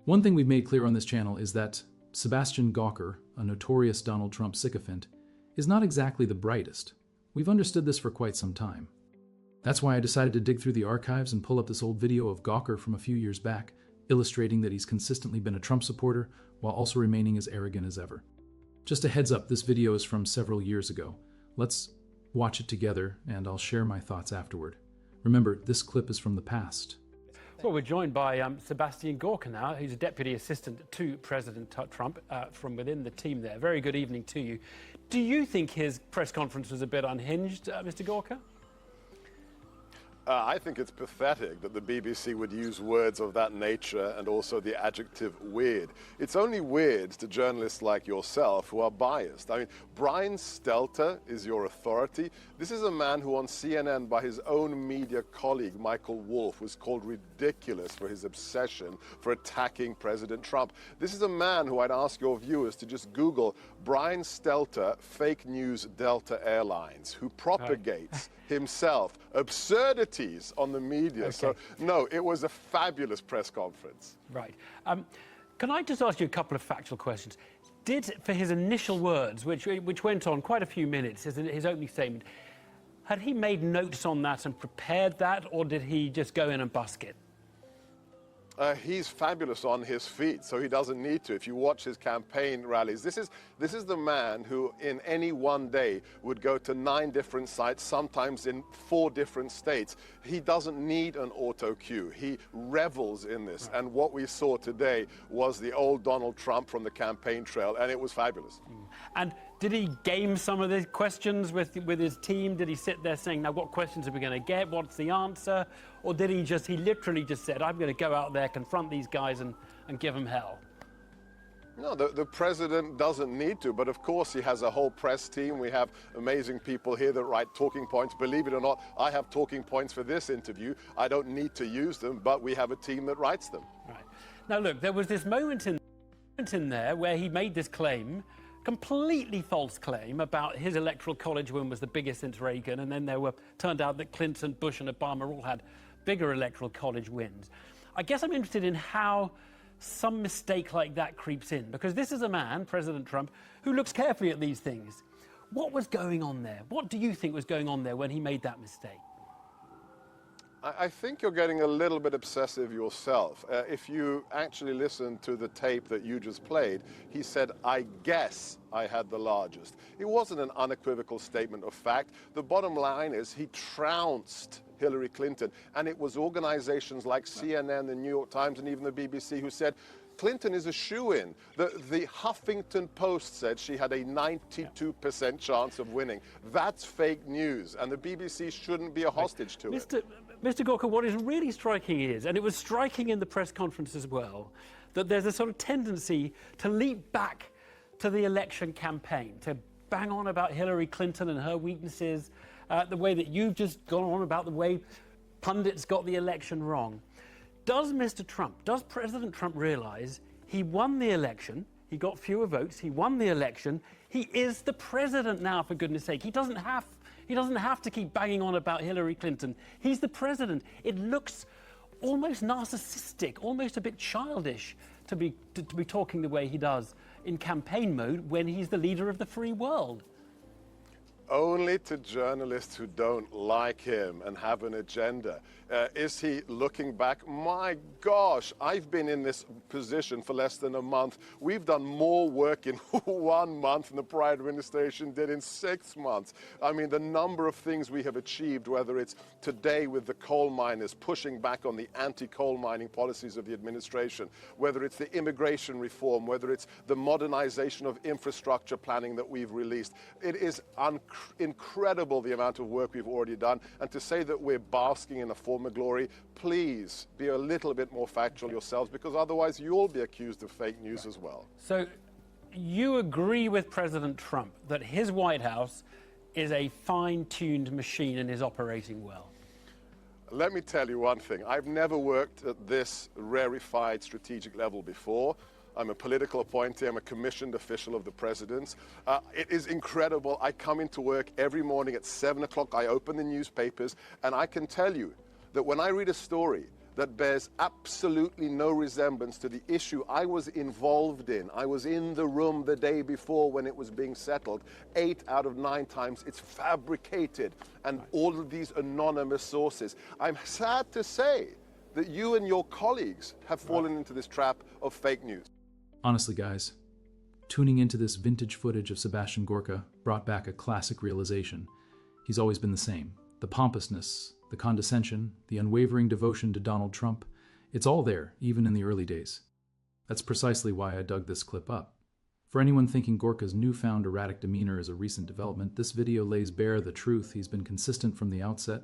One thing we've made clear on this channel is that Sebastian Gorka, a notorious Donald Trump sycophant, is not exactly the brightest. We've understood this for quite some time. That's why I decided to dig through the archives and pull up this old video of Gorka from a few years back, illustrating that he's consistently been a Trump supporter while also remaining as arrogant as ever. Just a heads up, this video is from several years ago. Let's watch it together and I'll share my thoughts afterward. Remember, this clip is from the past. Well, we're joined by Sebastian Gorka now, who's a deputy assistant to President Trump from within the team there. Very good evening to you. Do you think his press conference was a bit unhinged, Mr. Gorka? I think it's pathetic that the BBC would use words of that nature and also the adjective weird. It's only weird to journalists like yourself who are biased. I mean, Brian Stelter is your authority. This is a man who on CNN by his own media colleague, Michael Wolff, was called ridiculous for his obsession for attacking President Trump. This is a man who I'd ask your viewers to just Google Brian Stelter, fake news Delta Airlines, who propagates himself absurdities on the media. Okay. So, no, it was a fabulous press conference. Right. Can I just ask you a couple of factual questions? For his initial words, which went on quite a few minutes, his opening statement, had he made notes on that and prepared that, or did he just go in and busk it? He's fabulous on his feet, so he doesn't need to. If you watch his campaign rallies, this is the man who in any one day would go to 9 different sites, sometimes in 4 different states. He doesn't need an auto cue. He revels in this. Right. And what we saw today was the old Donald Trump from the campaign trail, and it was fabulous. And did he game some of the questions with his team? Did he sit there saying, now what questions are we going to get? What's the answer? Or did he literally just said, I'm going to go out there, confront these guys and give them hell? No, the president doesn't need to, but of course he has a whole press team. We have amazing people here that write talking points. Believe it or not, I have talking points for this interview. I don't need to use them, but we have a team that writes them. Right. Now look, there was this moment in there where he made this claim, completely false claim about his electoral college win was the biggest since Reagan, and then turned out that Clinton, Bush and Obama all had bigger electoral college wins. I guess I'm interested in how some mistake like that creeps in, because this is a man, President Trump, who looks carefully at these things. What was going on there? What do you think was going on there when he made that mistake? I think you're getting a little bit obsessive yourself. If you actually listen to the tape that you just played, he said, I guess I had the largest. It wasn't an unequivocal statement of fact. The bottom line is he trounced Hillary Clinton, and it was organizations like CNN, the New York Times, and even the BBC who said, Clinton is a shoo-in. The Huffington Post said she had a 92% chance of winning. That's fake news, and the BBC shouldn't be a hostage to it. Mr. Gorka, what is really striking is, and it was striking in the press conference as well, that there's a sort of tendency to leap back to the election campaign, to bang on about Hillary Clinton and her weaknesses, the way that you've just gone on about the way pundits got the election wrong. Does President Trump realize he won the election, he got fewer votes, he won the election, he is the president now, for goodness sake. He doesn't have to keep banging on about Hillary Clinton. He's the president. It looks almost narcissistic, almost a bit childish to be talking the way he does in campaign mode when he's the leader of the free world. Only to journalists who don't like him and have an agenda. Is he looking back? My gosh, I've been in this position for less than a month. We've done more work in 1 month than the prior administration did in 6 months. I mean, the number of things we have achieved, whether it's today with the coal miners pushing back on the anti-coal mining policies of the administration, whether it's the immigration reform, whether it's the modernization of infrastructure planning that we've released. It is incredible the amount of work we've already done, and to say that we're basking in a form of glory, please be a little bit more factual yourselves, because otherwise you'll be accused of fake news as well. So you agree with President Trump that his White House is a fine-tuned machine and is operating well? Let me tell you one thing. I've never worked at this rarefied strategic level before. I'm a political appointee. I'm a commissioned official of the president's. It is incredible. I come into work every morning at 7 o'clock. I open the newspapers, and I can tell you that when I read a story that bears absolutely no resemblance to the issue I was involved in. I was in the room the day before when it was being settled. 8 out of 9 times it's fabricated, and all of these anonymous sources. I'm sad to say that you and your colleagues have fallen into this trap of fake news. Honestly, guys, tuning into this vintage footage of Sebastian Gorka brought back a classic realization. He's always been the same. The pompousness, the condescension, the unwavering devotion to Donald Trump, it's all there, even in the early days. That's precisely why I dug this clip up. For anyone thinking Gorka's newfound erratic demeanor is a recent development, this video lays bare the truth. He's been consistent from the outset.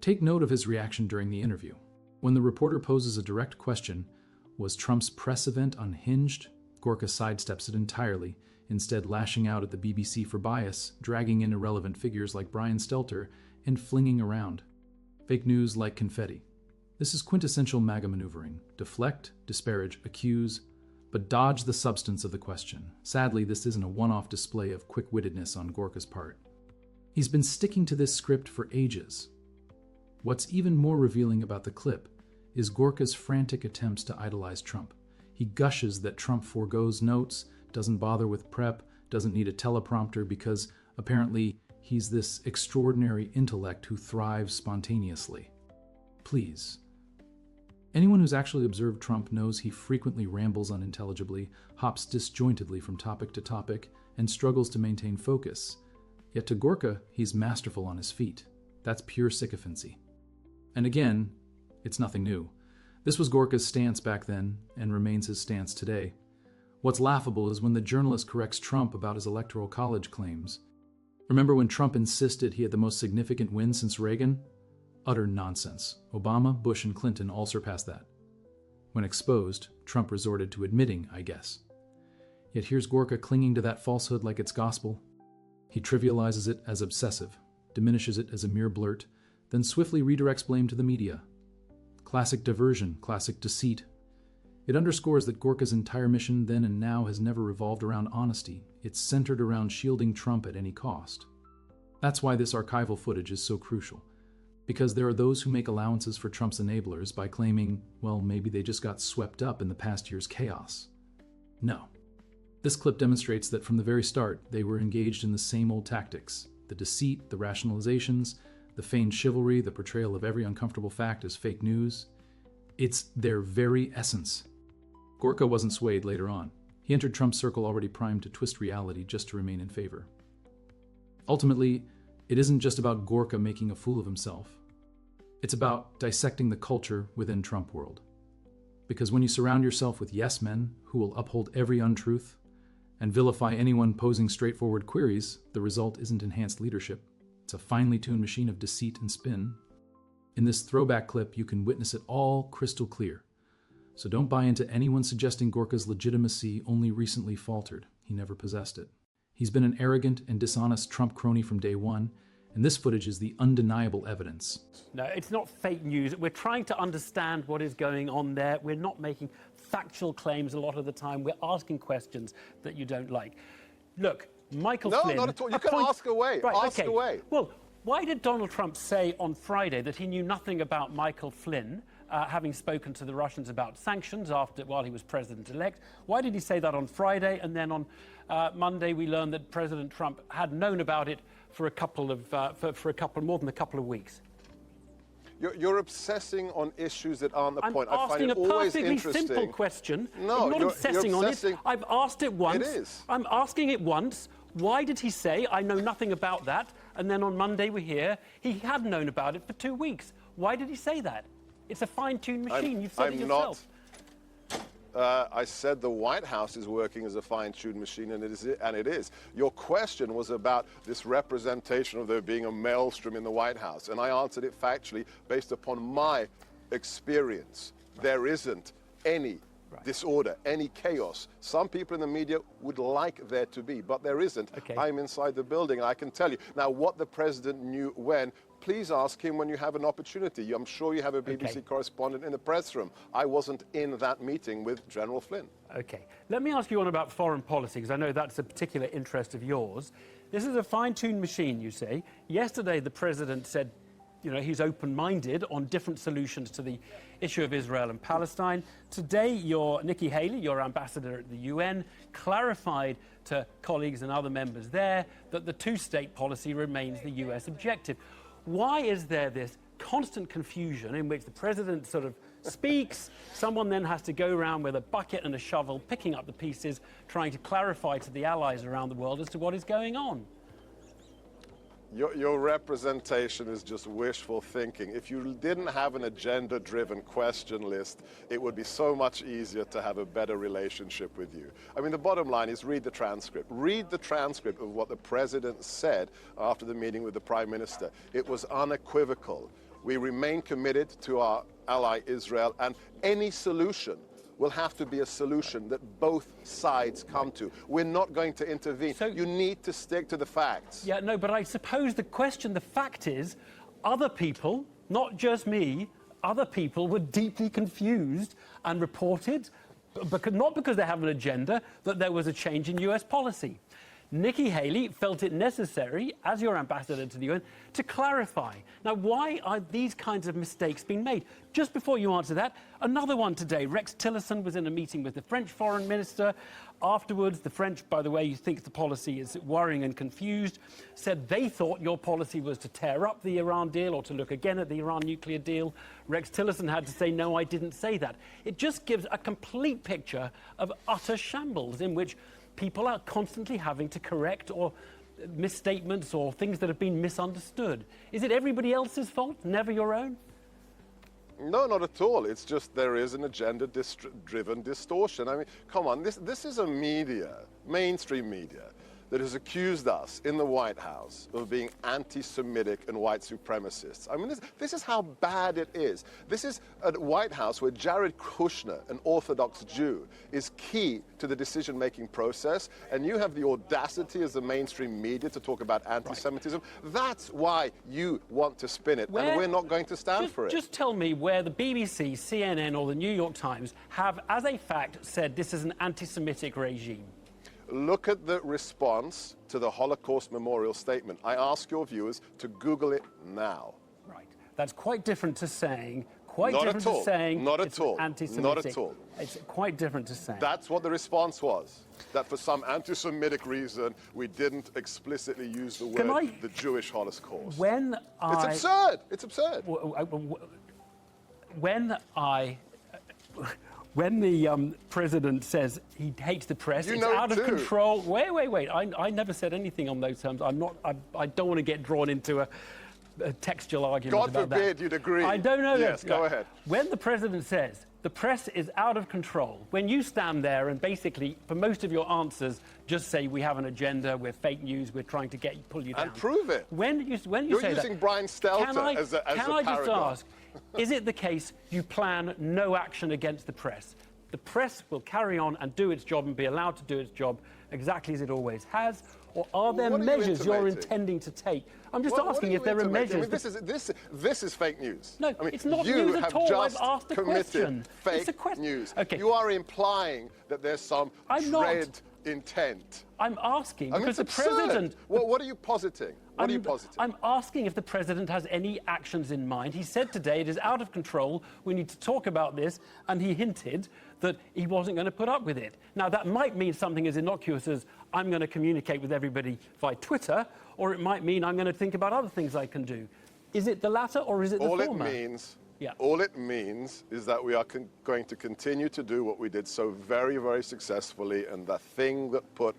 Take note of his reaction during the interview. When the reporter poses a direct question, was Trump's press event unhinged? Gorka sidesteps it entirely, instead lashing out at the BBC for bias, dragging in irrelevant figures like Brian Stelter, and flinging around fake news like confetti. This is quintessential MAGA maneuvering. Deflect, disparage, accuse, but dodge the substance of the question. Sadly, this isn't a one-off display of quick-wittedness on Gorka's part. He's been sticking to this script for ages. What's even more revealing about the clip is Gorka's frantic attempts to idolize Trump. He gushes that Trump forgoes notes, doesn't bother with prep, doesn't need a teleprompter because apparently he's this extraordinary intellect who thrives spontaneously. Please. Anyone who's actually observed Trump knows he frequently rambles unintelligibly, hops disjointedly from topic to topic, and struggles to maintain focus. Yet to Gorka, he's masterful on his feet. That's pure sycophancy. And again, it's nothing new. This was Gorka's stance back then, and remains his stance today. What's laughable is when the journalist corrects Trump about his Electoral College claims. Remember when Trump insisted he had the most significant win since Reagan? Utter nonsense. Obama, Bush, and Clinton all surpassed that. When exposed, Trump resorted to admitting, I guess. Yet here's Gorka clinging to that falsehood like it's gospel. He trivializes it as obsessive, diminishes it as a mere blurt, then swiftly redirects blame to the media. Classic diversion, classic deceit. It underscores that Gorka's entire mission then and now has never revolved around honesty. It's centered around shielding Trump at any cost. That's why this archival footage is so crucial. Because there are those who make allowances for Trump's enablers by claiming, well, maybe they just got swept up in the past year's chaos. No. This clip demonstrates that from the very start, they were engaged in the same old tactics. The deceit, the rationalizations, the feigned chivalry, the portrayal of every uncomfortable fact as fake news. It's their very essence. Gorka wasn't swayed later on. He entered Trump's circle already primed to twist reality just to remain in favor. Ultimately, it isn't just about Gorka making a fool of himself. It's about dissecting the culture within Trump world. Because when you surround yourself with yes men who will uphold every untruth and vilify anyone posing straightforward queries, the result isn't enhanced leadership. It's a finely tuned machine of deceit and spin. In this throwback clip, you can witness it all crystal clear. So don't buy into anyone suggesting Gorka's legitimacy only recently faltered. He never possessed it. He's been an arrogant and dishonest Trump crony from day one, and this footage is the undeniable evidence. No, it's not fake news. We're trying to understand what is going on there. We're not making factual claims a lot of the time. We're asking questions that you don't like. Look, Michael Flynn... No, not at all. You can ask away. Right, ask okay. away. Well, why did Donald Trump say on Friday that he knew nothing about Michael Flynn, having spoken to the Russians about sanctions while he was president-elect? Why did he say that on Friday? And then on Monday, we learned that President Trump had known about it for more than a couple of weeks. You're obsessing on issues that aren't the point. I'm asking a perfectly simple question. No, I'm not obsessing on it. I've asked it once. It is. I'm asking it once. Why did he say, I know nothing about that? And then on Monday we hear he had known about it for 2 weeks. Why did he say that? It's a fine-tuned machine. You've said it yourself. I said the White House is working as a fine-tuned machine, and it is. Your question was about this representation of there being a maelstrom in the White House, and I answered it factually based upon my experience. There isn't any disorder, any chaos. Some people in the media would like there to be, but there isn't. Okay. I'm inside the building, I can tell you. Now, what the president knew when, please ask him when you have an opportunity. I'm sure you have a BBC correspondent in the press room. I wasn't in that meeting with General Flynn. Okay. Let me ask you one about foreign policy, because I know that's a particular interest of yours. This is a fine-tuned machine, you say. Yesterday, the president said he's open-minded on different solutions to the issue of Israel and Palestine. Today, Nikki Haley, your ambassador at the UN, clarified to colleagues and other members there that the two-state policy remains the US objective. Why is there this constant confusion in which the president sort of speaks, someone then has to go around with a bucket and a shovel, picking up the pieces, trying to clarify to the allies around the world as to what is going on? Your representation is just wishful thinking. If you didn't have an agenda-driven question list, it would be so much easier to have a better relationship with you. I mean, the bottom line is read the transcript. Read the transcript of what the president said after the meeting with the prime minister. It was unequivocal. We remain committed to our ally Israel, and any solution will have to be a solution that both sides come to. We're not going to intervene. So, you need to stick to the facts. Yeah, no, but I suppose the fact is, other people, not just me, other people were deeply confused and reported, not because they have an agenda, that there was a change in US policy. Nikki Haley felt it necessary, as your ambassador to the UN, to clarify. Now, why are these kinds of mistakes being made? Just before you answer that, another one today. Rex Tillerson was in a meeting with the French foreign minister. Afterwards, the French, by the way, you think the policy is worrying and confused, said they thought your policy was to tear up the Iran deal or to look again at the Iran nuclear deal. Rex Tillerson had to say, no, I didn't say that. It just gives a complete picture of utter shambles in which people are constantly having to correct or misstatements or things that have been misunderstood. Is it everybody else's fault, never your own? No, not at all. It's just there is an agenda-driven distortion. I mean, come on, this is a media, mainstream media, that has accused us in the White House of being anti-Semitic and white supremacists. I mean, this is how bad it is. This is a White House where Jared Kushner, an Orthodox Jew, is key to the decision-making process, and you have the audacity as the mainstream media to talk about anti-Semitism. Right. That's why you want to spin it, and we're not going to stand for it. Just tell me where the BBC, CNN, or the New York Times have, as a fact, said this is an anti-Semitic regime. Look at the response to the Holocaust Memorial Statement. I ask your viewers to Google it now. Right. That's quite different to saying, anti-Semitic. Not at all. It's quite different to saying. That's what the response was. That for some anti-Semitic reason, we didn't explicitly use the word the Jewish Holocaust. It's absurd. It's absurd. When the president says he hates the press, it's out of control. Wait. I never said anything on those terms. I don't want to get drawn into a textual argument about that. God forbid you'd agree. I don't know. Yes, go ahead. When the president says the press is out of control, when you stand there and basically, for most of your answers, just say we have an agenda, we're fake news, we're trying to pull you down. And prove it. When you You're say using that, Brian Stelter as a Can I just paragon. ask, is it the case you plan no action against the press? The press will carry on and do its job and be allowed to do its job exactly as it always has? Or are there measures you're intending to take? I'm just asking if there are measures. I mean, this is fake news. No, I mean, it's not news at all. I've asked a question. Fake news. Okay. You are implying that there's some dread intent. I'm asking because the president. What are you positing? What are you positing? I'm asking if the president has any actions in mind. He said today it is out of control. We need to talk about this, and he hinted that he wasn't going to put up with it. Now, that might mean something as innocuous as I'm going to communicate with everybody via Twitter, or it might mean I'm going to think about other things I can do. Is it the latter, or is it the former? All it means is that we are going to continue to do what we did so very, very successfully, and the thing that put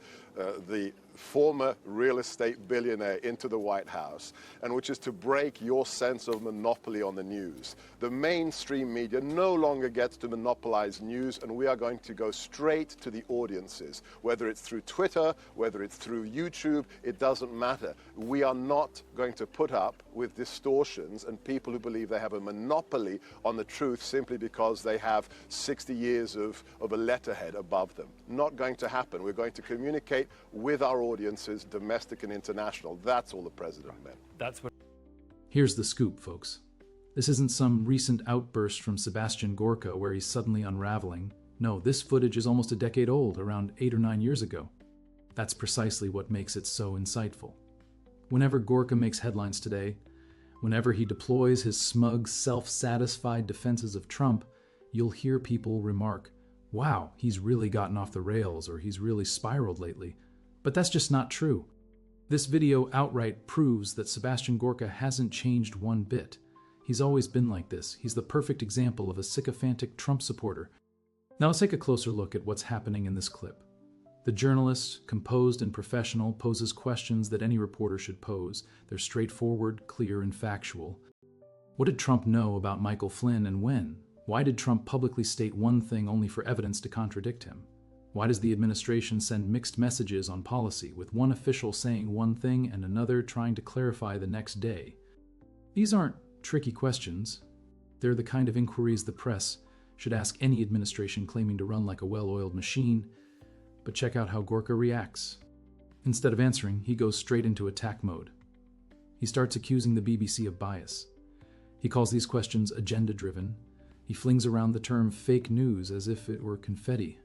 the former real estate billionaire into the White House, and which is to break your sense of monopoly on the news. The mainstream media no longer gets to monopolize news, and we are going to go straight to the audiences. Whether it's through Twitter, whether it's through YouTube, it doesn't matter. We are not going to put up with distortions and people who believe they have a monopoly on the truth simply because they have 60 years of a letterhead above them. Not going to happen. We're going to communicate with our audiences, domestic and international. That's all the president meant. Here's the scoop, folks. This isn't some recent outburst from Sebastian Gorka where he's suddenly unraveling. No, this footage is almost a decade old, around 8 or 9 years ago. That's precisely what makes it so insightful. Whenever Gorka makes headlines today, Whenever he deploys his smug, self-satisfied defenses of Trump, you'll hear people remark, "Wow, he's really gotten off the rails," or "he's really spiraled lately." But that's just not true. This video outright proves that Sebastian Gorka hasn't changed one bit. He's always been like this. He's the perfect example of a sycophantic Trump supporter. Now let's take a closer look at what's happening in this clip. The journalist, composed and professional, poses questions that any reporter should pose. They're straightforward, clear, and factual. What did Trump know about Michael Flynn and when? Why did Trump publicly state one thing only for evidence to contradict him? Why does the administration send mixed messages on policy, with one official saying one thing and another trying to clarify the next day? These aren't tricky questions. They're the kind of inquiries the press should ask any administration claiming to run like a well-oiled machine. But check out how Gorka reacts. Instead of answering, he goes straight into attack mode. He starts accusing the BBC of bias. He calls these questions agenda-driven. He flings around the term fake news as if it were confetti.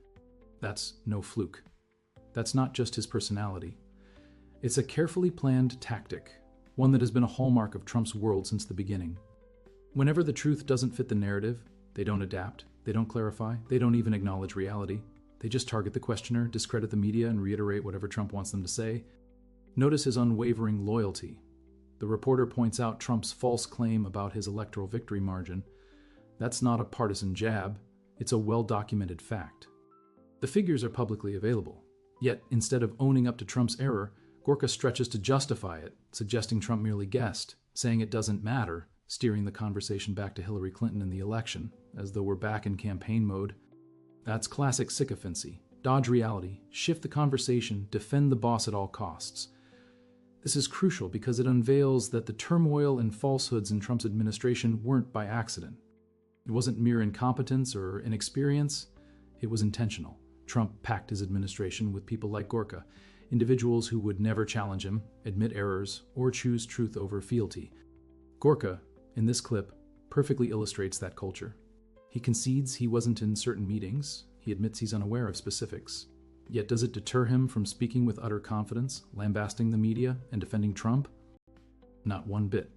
That's no fluke. That's not just his personality. It's a carefully planned tactic, one that has been a hallmark of Trump's world since the beginning. Whenever the truth doesn't fit the narrative, they don't adapt, they don't clarify, they don't even acknowledge reality. They just target the questioner, discredit the media, and reiterate whatever Trump wants them to say. Notice his unwavering loyalty. The reporter points out Trump's false claim about his electoral victory margin. That's not a partisan jab. It's a well-documented fact. The figures are publicly available. Yet, instead of owning up to Trump's error, Gorka stretches to justify it, suggesting Trump merely guessed, saying it doesn't matter, steering the conversation back to Hillary Clinton in the election, as though we're back in campaign mode. That's classic sycophancy. Dodge reality, shift the conversation, defend the boss at all costs. This is crucial because it unveils that the turmoil and falsehoods in Trump's administration weren't by accident. It wasn't mere incompetence or inexperience. It was intentional. Trump packed his administration with people like Gorka, individuals who would never challenge him, admit errors, or choose truth over fealty. Gorka, in this clip, perfectly illustrates that culture. He concedes he wasn't in certain meetings. He admits he's unaware of specifics. Yet does it deter him from speaking with utter confidence, lambasting the media, and defending Trump? Not one bit.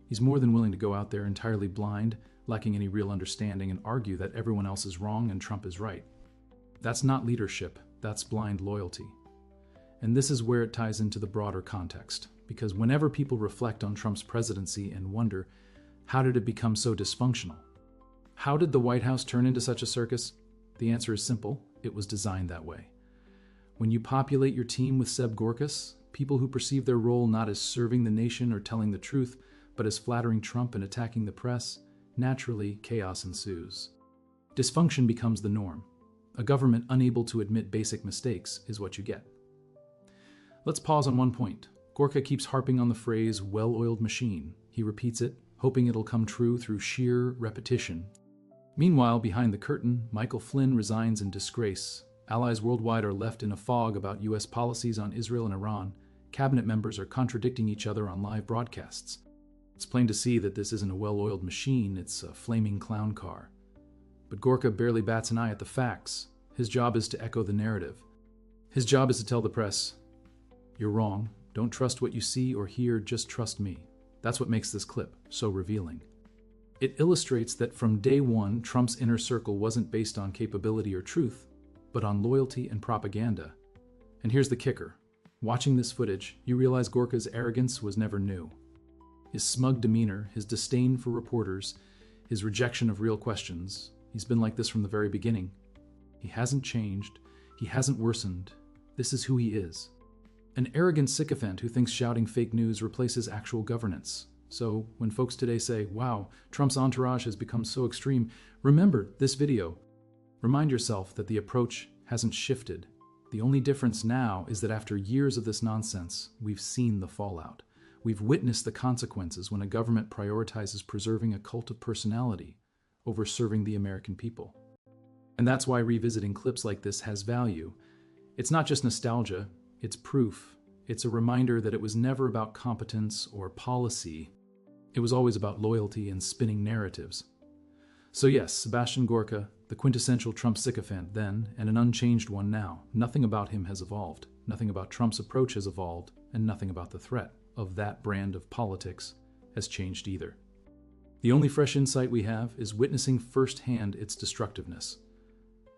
He's more than willing to go out there entirely blind, lacking any real understanding, and argue that everyone else is wrong and Trump is right. That's not leadership, that's blind loyalty. And this is where it ties into the broader context, because whenever people reflect on Trump's presidency and wonder, how did it become so dysfunctional? How did the White House turn into such a circus? The answer is simple. It was designed that way. When you populate your team with Seb Gorkas, people who perceive their role not as serving the nation or telling the truth, but as flattering Trump and attacking the press, naturally chaos ensues. Dysfunction becomes the norm. A government unable to admit basic mistakes is what you get. Let's pause on one point. Gorka keeps harping on the phrase well-oiled machine. He repeats it, hoping it'll come true through sheer repetition. Meanwhile, behind the curtain, Michael Flynn resigns in disgrace. Allies worldwide are left in a fog about U.S. policies on Israel and Iran. Cabinet members are contradicting each other on live broadcasts. It's plain to see that this isn't a well-oiled machine, it's a flaming clown car. But Gorka barely bats an eye at the facts. His job is to echo the narrative. His job is to tell the press, "You're wrong. Don't trust what you see or hear, just trust me." That's what makes this clip so revealing. It illustrates that from day one, Trump's inner circle wasn't based on capability or truth, but on loyalty and propaganda. And here's the kicker. Watching this footage, you realize Gorka's arrogance was never new. His smug demeanor, his disdain for reporters, his rejection of real questions, he's been like this from the very beginning. He hasn't changed. He hasn't worsened. This is who he is. An arrogant sycophant who thinks shouting fake news replaces actual governance. So when folks today say, "Wow, Trump's entourage has become so extreme," remember this video. Remind yourself that the approach hasn't shifted. The only difference now is that after years of this nonsense, we've seen the fallout. We've witnessed the consequences when a government prioritizes preserving a cult of personality over serving the American people. And that's why revisiting clips like this has value. It's not just nostalgia, it's proof. It's a reminder that it was never about competence or policy. It was always about loyalty and spinning narratives. So yes, Sebastian Gorka, the quintessential Trump sycophant then, and an unchanged one now. Nothing about him has evolved. Nothing about Trump's approach has evolved, and nothing about the threat of that brand of politics has changed either. The only fresh insight we have is witnessing firsthand its destructiveness.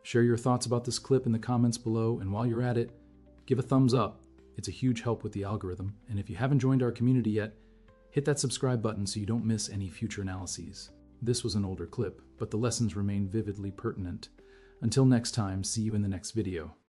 Share your thoughts about this clip in the comments below, and while you're at it, give a thumbs up. It's a huge help with the algorithm, and if you haven't joined our community yet, hit that subscribe button so you don't miss any future analyses. This was an older clip, but the lessons remain vividly pertinent. Until next time, see you in the next video.